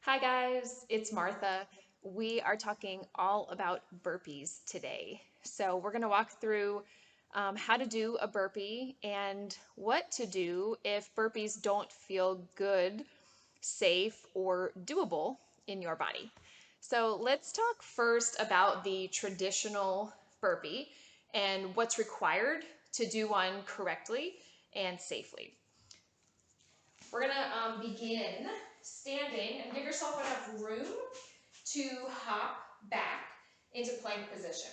Hi guys, it's Martha. We are talking all about burpees today. So we're going to walk through how to do a burpee and what to do if burpees don't feel good, safe, or doable in your body. So let's talk first about the traditional burpee and what's required to do one correctly and safely. We're gonna begin standing and give yourself enough room to hop back into plank position.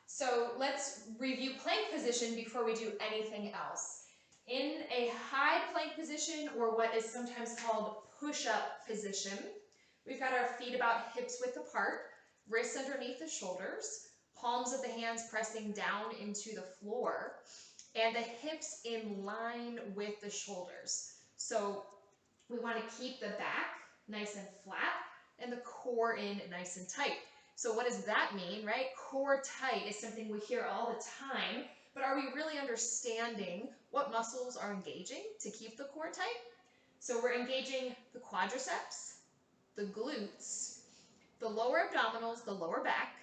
So let's review plank position before we do anything else. In a high plank position, or what is sometimes called push-up position, we've got our feet about hips width apart, wrists underneath the shoulders, palms of the hands pressing down into the floor, and the hips in line with the shoulders. So we want to keep the back nice and flat and the core in nice and tight. So what does that mean, right? Core tight is something we hear all the time, but are we really understanding what muscles are engaging to keep the core tight? So we're engaging the quadriceps, the glutes, the lower abdominals, the lower back,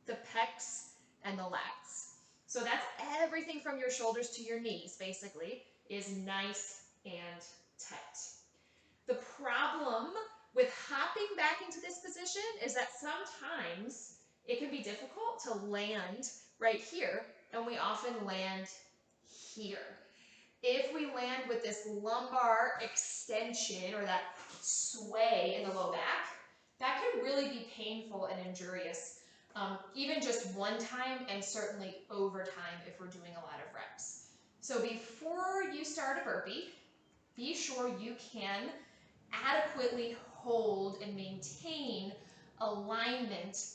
the pecs, and the lats. So that's everything from your shoulders to your knees, basically, is nice and tight. The problem with hopping back into this position is that sometimes it can be difficult to land right here, and we often land here. If we land with this lumbar extension or that sway in the low back, that can really be painful and injurious, even just one time and certainly over time if we're doing a lot of reps. So before you start a burpee, be sure you can adequately hold and maintain alignment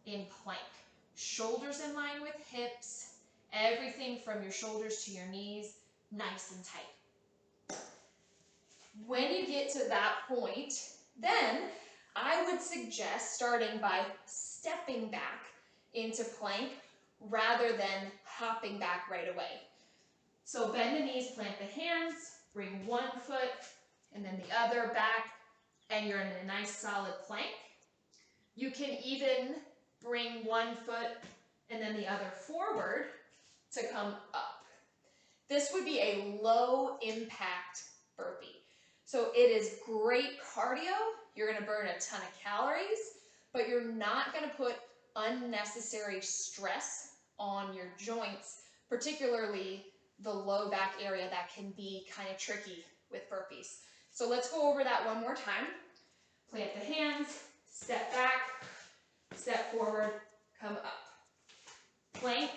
in plank. Shoulders in line with hips, everything from your shoulders to your knees, nice and tight. When you get to that point, then I would suggest starting by stepping back into plank rather than hopping back right away. So bend the knees, plant the hands, bring one foot and then the other back, and you're in a nice solid plank. You can even bring one foot and then the other forward to come up. This would be a low impact burpee. So it is great cardio. You're going to burn a ton of calories, but you're not going to put unnecessary stress on your joints, particularly the low back area that can be kind of tricky with burpees. So let's go over that one more time. Plant the hands, step back, step forward, come up. Plank,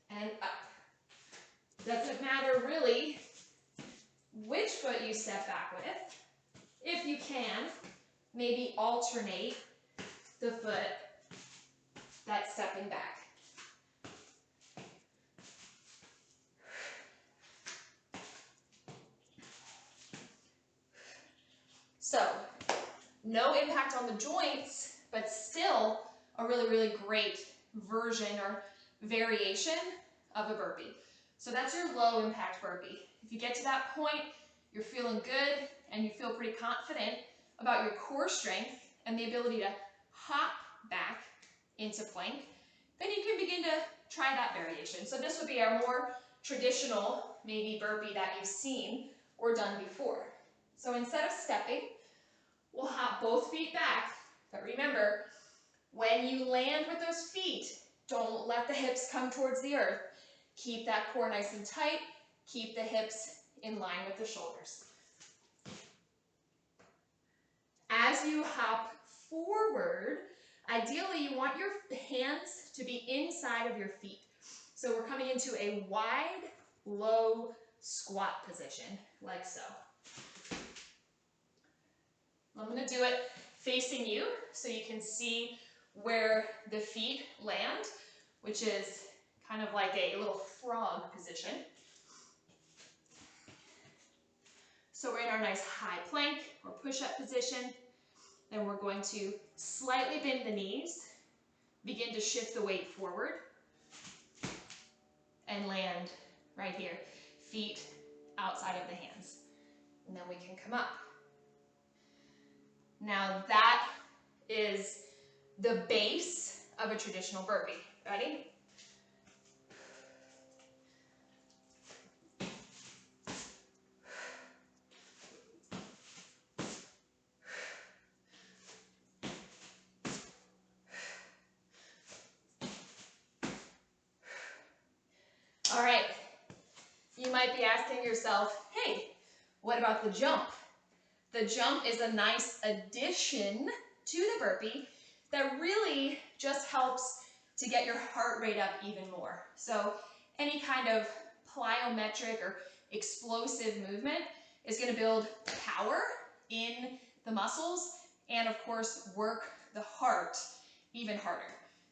and up. Doesn't matter really which foot you step back with. If you can, maybe alternate the foot that's stepping back. So, no impact on the joints, but still a really, really great version or variation of a burpee. So that's your low impact burpee. If you get to that point, you're feeling good and you feel pretty confident about your core strength and the ability to hop back into plank, then you can begin to try that variation. So this would be our more traditional, maybe burpee that you've seen or done before. So instead of stepping, we'll hop both feet back, but remember, when you land with those feet, don't let the hips come towards the earth. Keep that core nice and tight, keep the hips in line with the shoulders. As you hop forward, ideally you want your hands to be inside of your feet. So we're coming into a wide, low squat position, like so. I'm going to do it facing you so you can see where the feet land, which is kind of like a little frog position. So we're in our nice high plank or push-up position. Then we're going to slightly bend the knees, begin to shift the weight forward, and land right here, feet outside of the hands. And then we can come up. Now that is the base of a traditional burpee. Ready? All right. You might be asking yourself, hey, what about the jump? The jump is a nice addition to the burpee that really just helps to get your heart rate up even more. So any kind of plyometric or explosive movement is going to build power in the muscles and of course work the heart even harder.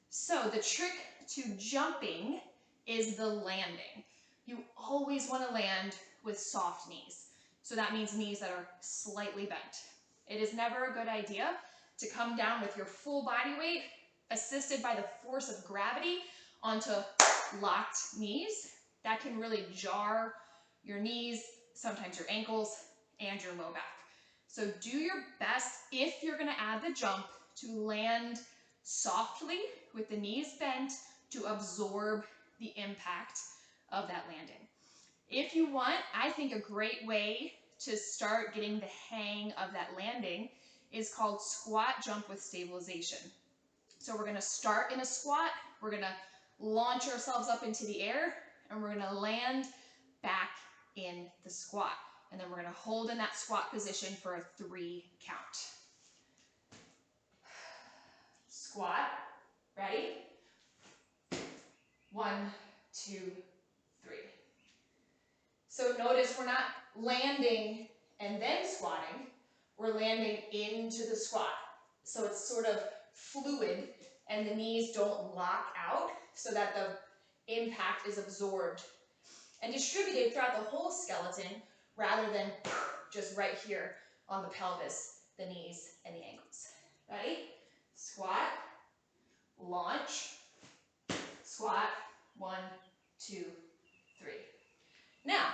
So the trick to jumping is the landing. You always want to land with soft knees. So that means knees that are slightly bent. It is never a good idea to come down with your full body weight assisted by the force of gravity onto locked knees. That can really jar your knees, sometimes your ankles, and your low back. So do your best, if you're going to add the jump, to land softly with the knees bent to absorb the impact of that landing. If you want, I think a great way to start getting the hang of that landing is called squat jump with stabilization. So we're going to start in a squat, we're going to launch ourselves up into the air, and we're going to land back in the squat. And then we're going to hold in that squat position for a 3 count. Squat, ready? 1, 2, 3. So notice we're not landing and then squatting, we're landing into the squat. So it's sort of fluid and the knees don't lock out so that the impact is absorbed and distributed throughout the whole skeleton rather than just right here on the pelvis, the knees, and the ankles. Ready? Squat, launch, squat, 1, 2, 3. Now,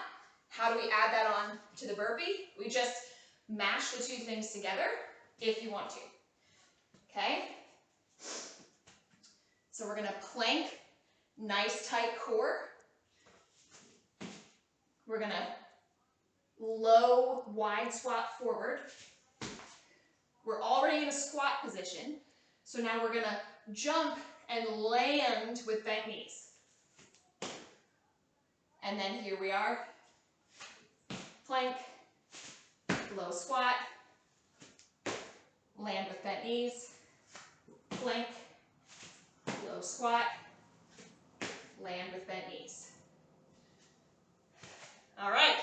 how do we add that on to the burpee? We just mash the 2 things together if you want to. Okay? So we're going to plank, nice tight core. We're going to low, wide squat forward. We're already in a squat position, so now we're going to jump and land with bent knees. And then here we are. Plank, low squat, land with bent knees, plank, low squat, land with bent knees. All right.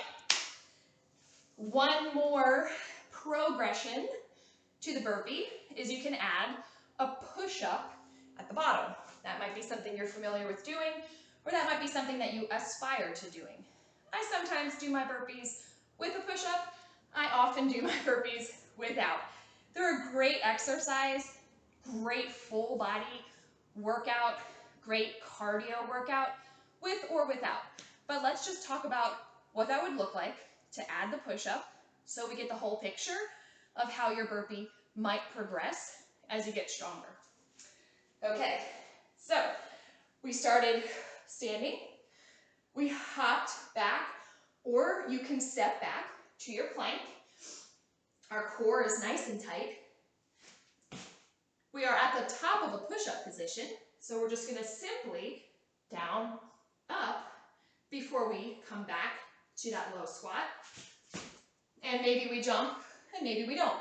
One more progression to the burpee is you can add a push-up at the bottom. That might be something you're familiar with doing, or that might be something that you aspire to doing. I sometimes do my burpees with a push-up. I often do my burpees without. They're a great exercise, great full body workout, great cardio workout, with or without. But let's just talk about what that would look like to add the push-up so we get the whole picture of how your burpee might progress as you get stronger. Okay, so we started standing, we hopped back, or you can step back to your plank. Our core is nice and tight. We are at the top of a push-up position, so we're just going to simply down, up, before we come back to that low squat. And maybe we jump, and maybe we don't.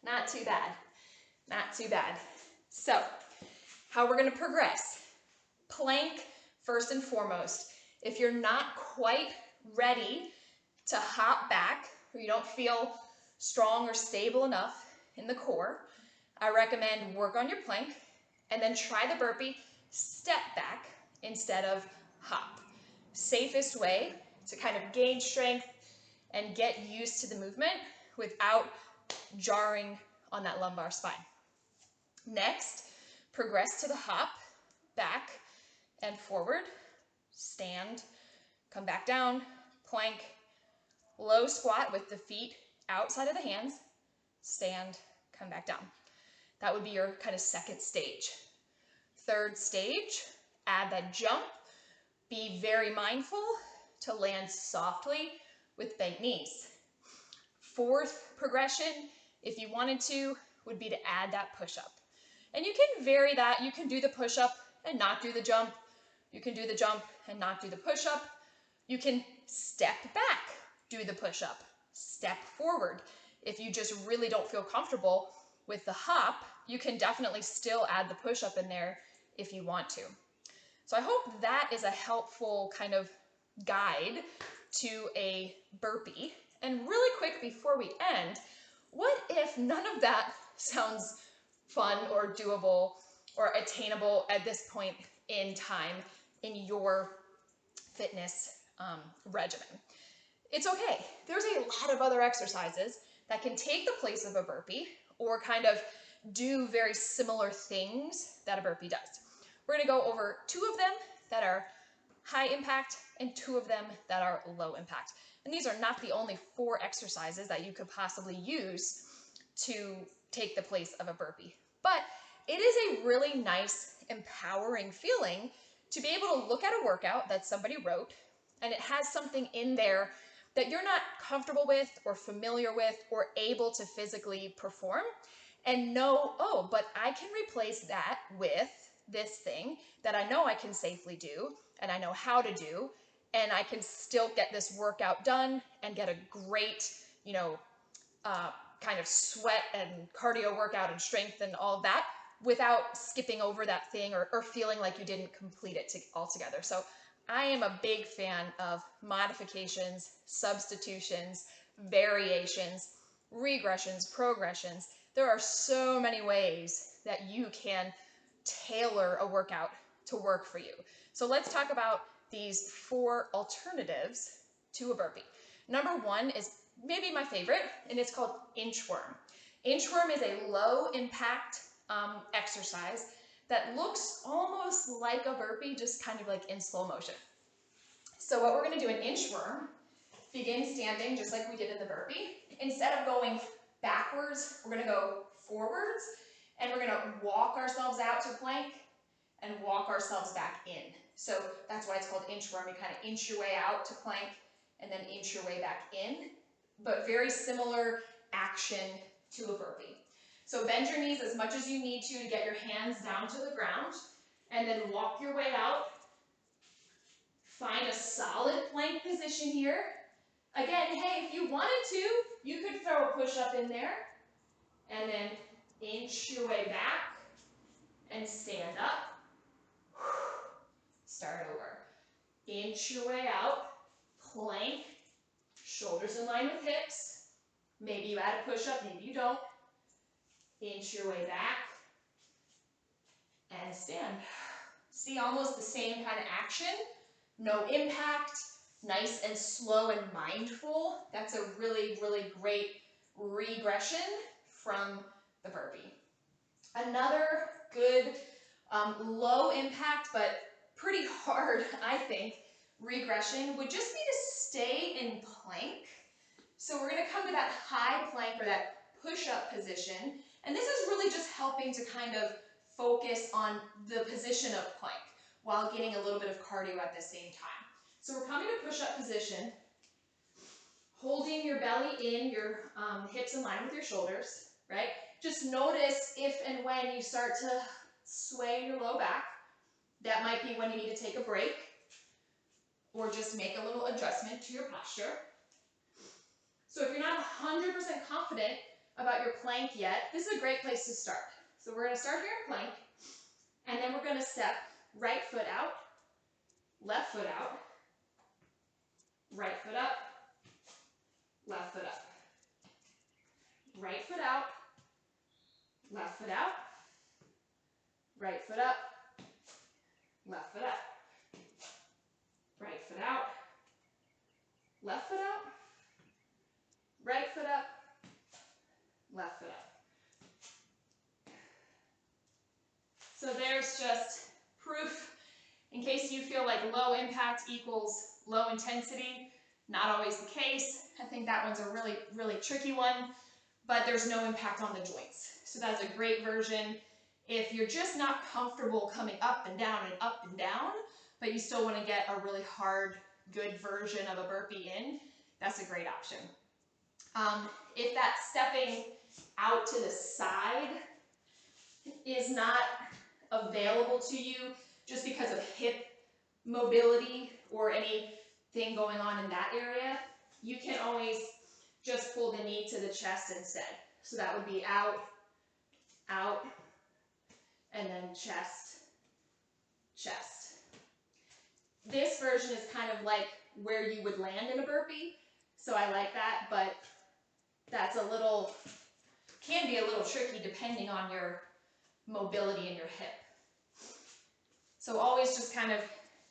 Not too bad, not too bad. So, how we're going to progress. Plank first and foremost. If you're not quite ready to hop back, or you don't feel strong or stable enough in the core, I recommend work on your plank and then try the burpee, step back instead of hop. Safest way to kind of gain strength and get used to the movement without jarring on that lumbar spine. Next, progress to the hop, back and forward, stand, come back down, plank, low squat with the feet outside of the hands, stand, come back down. That would be your kind of second stage. Third stage, add that jump. Be very mindful to land softly with bent knees. Fourth progression, if you wanted to, would be to add that push-up. And you can vary that. You can do the push-up and not do the jump. You can do the jump and not do the push-up. You can step back, do the push-up, step forward. If you just really don't feel comfortable with the hop, you can definitely still add the push-up in there if you want to. So I hope that is a helpful kind of guide to a burpee. And really quick before we end, what if none of that sounds fun or doable or attainable at this point in time in your fitness regimen? It's okay. There's a lot of other exercises that can take the place of a burpee or kind of do very similar things that a burpee does. We're going to go over 2 of them that are high impact and 2 of them that are low impact. And these are not the only 4 exercises that you could possibly use to take the place of a burpee. But it is a really nice, empowering feeling to be able to look at a workout that somebody wrote and it has something in there that you're not comfortable with or familiar with or able to physically perform and know, oh, but I can replace that with this thing that I know I can safely do and I know how to do, and I can still get this workout done and get a great, kind of sweat and cardio workout and strength and all of that without skipping over that thing or feeling like you didn't complete it altogether. So I am a big fan of modifications, substitutions, variations, regressions, progressions. There are so many ways that you can tailor a workout to work for you. So let's talk about these 4 alternatives to a burpee. Number 1 is maybe my favorite, and it's called inchworm. Inchworm is a low impact exercise that looks almost like a burpee, just kind of like in slow motion. So what we're going to do in inchworm, begin standing just like we did in the burpee. Instead of going backwards, we're going to go forwards, and we're going to walk ourselves out to plank and walk ourselves back in. So that's why it's called inchworm. You kind of inch your way out to plank and then inch your way back in, but very similar action to a burpee. So bend your knees as much as you need to get your hands down to the ground, and then walk your way out. Find a solid plank position here. Again, hey, if you wanted to, you could throw a push-up in there, and then inch your way back and stand up. Start over. Inch your way out, plank, shoulders in line with hips. Maybe you add a push-up, maybe you don't. Inch your way back and stand. See, almost the same kind of action. No impact, nice and slow and mindful. That's a really, really great regression from the burpee. Another good low impact but pretty hard, I think, regression would just be to stay in plank. So we're going to come to that high plank or that push-up position, and this is really just helping to kind of focus on the position of plank while getting a little bit of cardio at the same time. So we're coming to push-up position, holding your belly in, your hips in line with your shoulders, right? Just notice if and when you start to sway your low back. That might be when you need to take a break or just make a little adjustment to your posture. So if you're not 100% confident about your plank yet, this is a great place to start. So we're going to start here in plank, and then we're going to step right foot out, left foot out, right foot up, left foot up. Right foot out, left foot out, right foot up, left foot up. Right foot out, left foot out, right foot up, left foot up. So there's just proof in case you feel like low impact equals low intensity. Not always the case. I think that one's a really, really tricky one, but there's no impact on the joints. So that's a great version. If you're just not comfortable coming up and down, but you still want to get a really hard, good version of a burpee in, that's a great option. If that stepping out to the side is not available to you just because of hip mobility or anything going on in that area, you can always just pull the knee to the chest instead. So that would be out, out, and then chest, chest. This version is kind of like where you would land in a burpee, so I like that, but that's can be a little tricky depending on your mobility in your hip. So always just kind of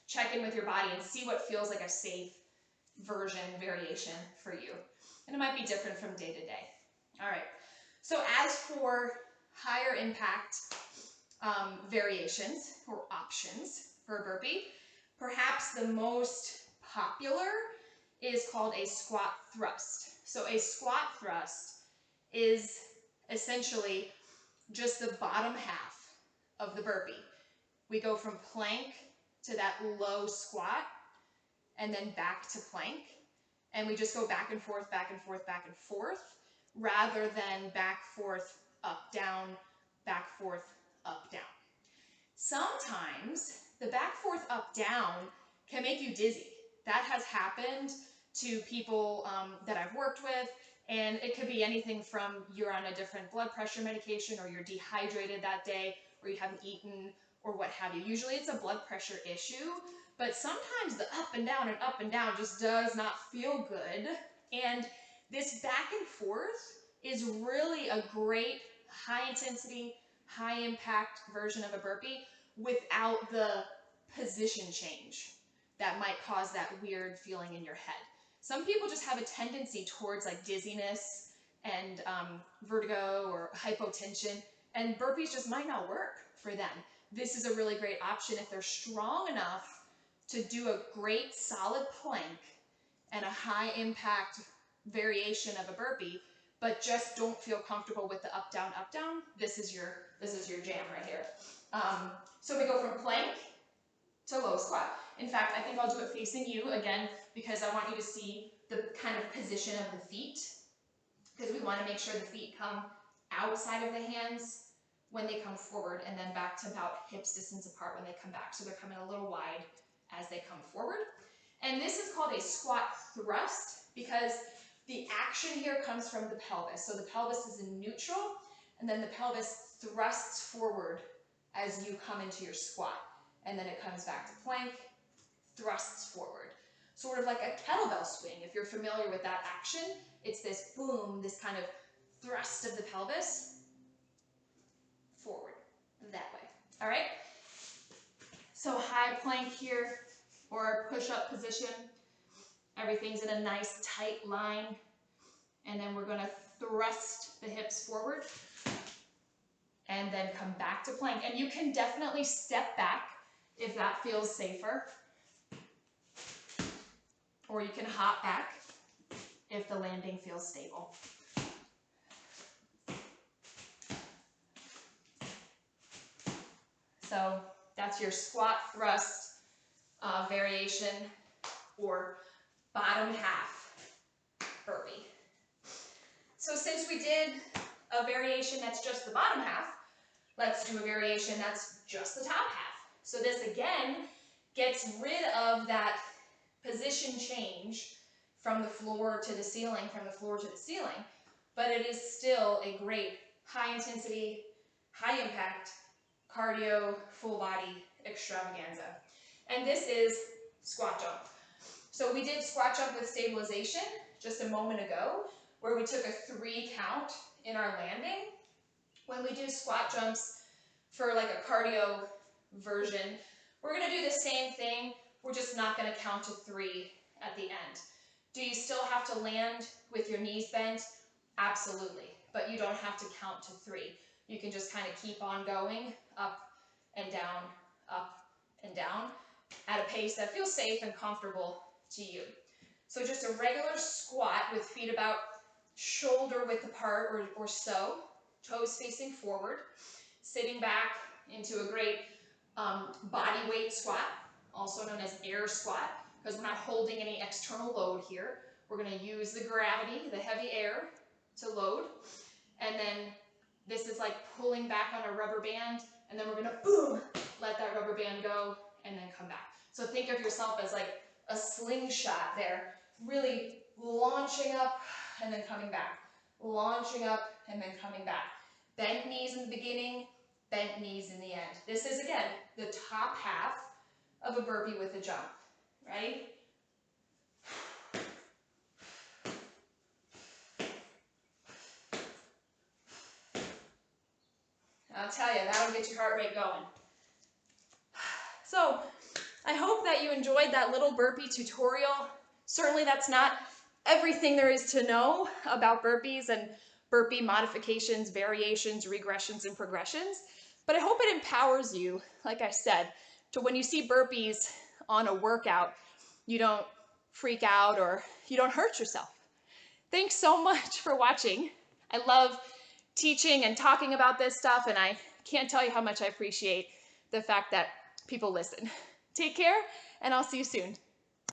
check in with your body and see what feels like a safe version, variation for you. And it might be different from day to day. All right, so as for higher impact variations or options for a burpee, perhaps the most popular is called a squat thrust. So a squat thrust is essentially just the bottom half of the burpee. We go from plank to that low squat and then back to plank. And we just go back and forth, back and forth, back and forth, rather than back, forth, up, down, back, forth, up, down. Sometimes the back, forth, up, down can make you dizzy. That has happened to people that I've worked with, and it could be anything from you're on a different blood pressure medication, or you're dehydrated that day, or you haven't eaten, or what have you. Usually it's a blood pressure issue, but sometimes the up and down just does not feel good. And this back and forth is really a great high intensity, high impact version of a burpee without the position change that might cause that weird feeling in your head. Some people just have a tendency towards like dizziness and vertigo or hypotension, and burpees just might not work for them. This is a really great option if they're strong enough to do a great solid plank and a high impact variation of a burpee, but just don't feel comfortable with the up, down, up, down. This is your jam right here. So we go from plank to low squat. In fact, I think I'll do it facing you again, because I want you to see the kind of position of the feet, because we want to make sure the feet come outside of the hands when they come forward, and then back to about hips distance apart when they come back. So they're coming a little wide as they come forward. And this is called a squat thrust because the action here comes from the pelvis. So the pelvis is in neutral, and then the pelvis thrusts forward as you come into your squat. And then it comes back to plank, thrusts forward. Sort of like a kettlebell swing. If you're familiar with that action, it's this boom, this kind of thrust of the pelvis forward, that way. All right? So high plank here, or push-up position. Everything's in a nice tight line. And then we're going to thrust the hips forward and then come back to plank. And you can definitely step back if that feels safer. Or you can hop back if the landing feels stable. So that's your squat thrust variation, or bottom half burpee. So since we did a variation that's just the bottom half, let's do a variation that's just the top half. So this again gets rid of that position change from the floor to the ceiling, but it is still a great high intensity, high impact, cardio, full body extravaganza. And this is squat jump. So we did squat jump with stabilization just a moment ago, where we took a 3 count in our landing. When we do squat jumps for like a cardio version, we're going to do the same thing. We're just not going to count to 3 at the end. Do you still have to land with your knees bent? Absolutely, but you don't have to count to 3. You can just kind of keep on going, up and down, at a pace that feels safe and comfortable to you. So just a regular squat with feet about shoulder width apart or so, toes facing forward, sitting back into a great body weight squat, also known as air squat, because we're not holding any external load here. We're going to use the gravity, the heavy air, to load. And then this is like pulling back on a rubber band, and then we're going to boom, let that rubber band go, and then come back. So think of yourself as like a slingshot there, really launching up and then coming back, launching up and then coming back. Bent knees in the beginning, bent knees in the end. This is, again, the top half of a burpee with a jump. Ready? I'll tell you, that'll get your heart rate going. So, I hope that you enjoyed that little burpee tutorial. Certainly that's not everything there is to know about burpees and burpee modifications, variations, regressions, and progressions, but I hope it empowers you, like I said, to when you see burpees on a workout, you don't freak out or you don't hurt yourself. Thanks so much for watching. I love teaching and talking about this stuff, and I can't tell you how much I appreciate the fact that people listen. Take care, and I'll see you soon.